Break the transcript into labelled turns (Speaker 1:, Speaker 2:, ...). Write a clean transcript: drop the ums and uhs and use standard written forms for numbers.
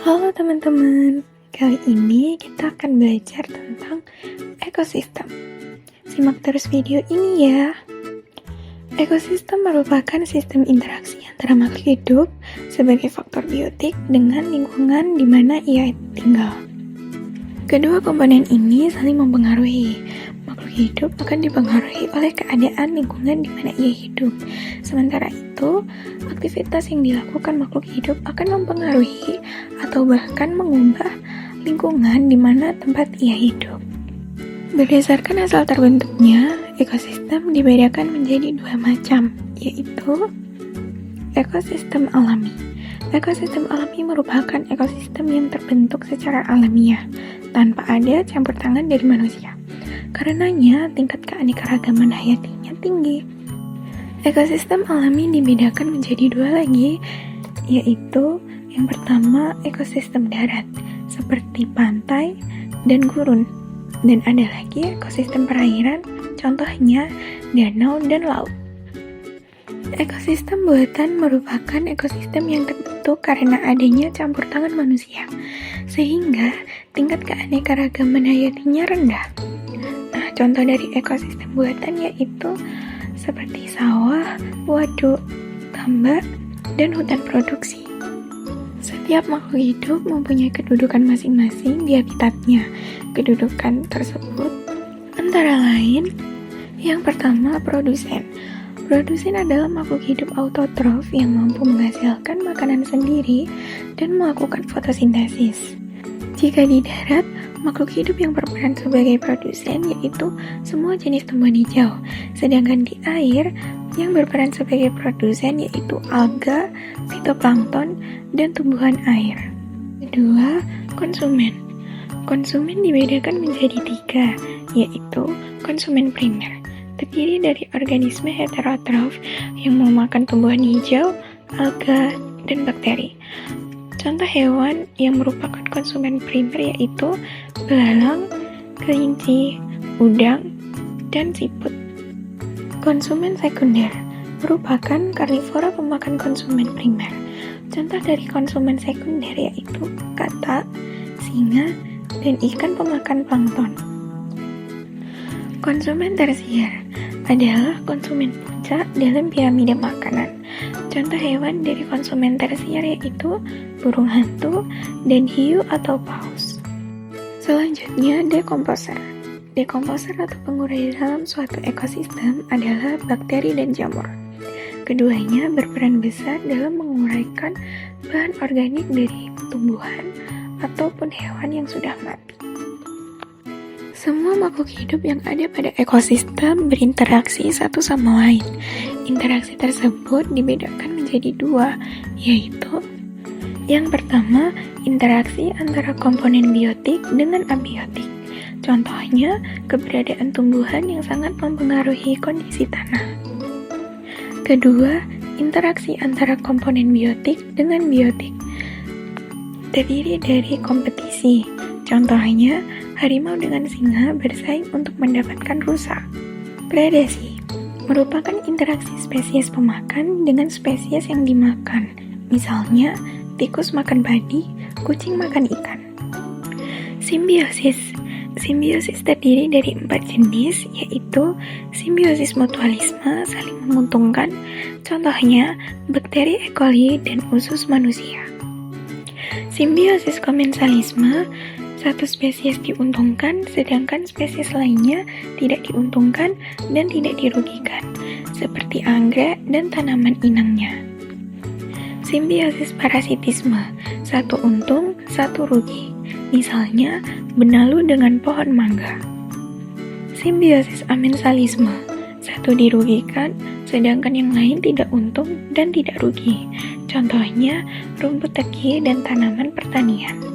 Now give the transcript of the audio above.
Speaker 1: Halo teman-teman, kali ini kita akan belajar tentang ekosistem. Simak terus video ini ya. Ekosistem merupakan sistem interaksi antara makhluk hidup sebagai faktor biotik dengan lingkungan di mana ia tinggal. Kedua komponen ini saling mempengaruhi. Makhluk hidup akan dipengaruhi oleh keadaan lingkungan di mana ia hidup. Sementara itu, aktivitas yang dilakukan makhluk hidup akan mempengaruhi atau bahkan mengubah lingkungan di mana tempat ia hidup. Berdasarkan asal terbentuknya, ekosistem dibedakan menjadi dua macam, yaitu ekosistem alami. Ekosistem alami merupakan ekosistem yang terbentuk secara alamiah, tanpa ada campur tangan dari manusia. Karenanya, tingkat keanekaragaman hayatinya tinggi. Ekosistem alami dibedakan menjadi dua lagi, yaitu yang pertama ekosistem darat, seperti pantai dan gurun. Dan ada lagi ekosistem perairan, contohnya danau dan laut. Ekosistem buatan merupakan ekosistem yang terbentuk karena adanya campur tangan manusia, sehingga tingkat keanekaragaman hayatinya rendah. Nah, contoh dari ekosistem buatan yaitu seperti sawah, waduk, tambak, dan hutan produksi. Setiap makhluk hidup mempunyai kedudukan masing-masing di habitatnya. Kedudukan tersebut antara lain, yang pertama produsen. Produsen adalah makhluk hidup autotrof yang mampu menghasilkan makanan sendiri dan melakukan fotosintesis. Jika di darat, makhluk hidup yang berperan sebagai produsen yaitu semua jenis tumbuhan hijau. Sedangkan di air, yang berperan sebagai produsen yaitu alga, fitoplankton, dan tumbuhan air. Kedua, konsumen. Konsumen dibedakan menjadi tiga, yaitu konsumen primer, terdiri dari organisme heterotrof yang memakan tumbuhan hijau, alga, dan bakteri. Contoh hewan yang merupakan konsumen primer yaitu belalang, kelinci, udang, dan siput. Konsumen sekunder merupakan karnivora pemakan konsumen primer. Contoh dari konsumen sekunder yaitu katak, singa, dan ikan pemakan plankton. Konsumen tersier adalah konsumen puncak dalam piramida makanan. Contoh hewan dari konsumen tersier yaitu burung hantu dan hiu atau paus. Selanjutnya, dekomposer. Dekomposer atau pengurai dalam suatu ekosistem adalah bakteri dan jamur. Keduanya berperan besar dalam menguraikan bahan organik dari tumbuhan ataupun hewan yang sudah mati. Semua makhluk hidup yang ada pada ekosistem berinteraksi satu sama lain. Interaksi tersebut dibedakan menjadi dua, yaitu yang pertama, interaksi antara komponen biotik dengan abiotik. Contohnya, keberadaan tumbuhan yang sangat mempengaruhi kondisi tanah. Kedua, interaksi antara komponen biotik dengan biotik. Terdiri dari kompetisi. Contohnya, harimau dengan singa bersaing untuk mendapatkan rusa. Predasi merupakan interaksi spesies pemakan dengan spesies yang dimakan. Misalnya, tikus makan padi, kucing makan ikan. Simbiosis. Simbiosis terdiri dari 4 jenis, yaitu simbiosis mutualisme, saling menguntungkan. Contohnya, bakteri E. coli dan usus manusia. Simbiosis komensalisme, satu spesies diuntungkan, sedangkan spesies lainnya tidak diuntungkan dan tidak dirugikan, seperti anggrek dan tanaman inangnya. Simbiosis parasitisme, satu untung, satu rugi. Misalnya, benalu dengan pohon mangga. Simbiosis amensalisme, satu dirugikan, sedangkan yang lain tidak untung dan tidak rugi. Contohnya, rumput teki dan tanaman pertanian.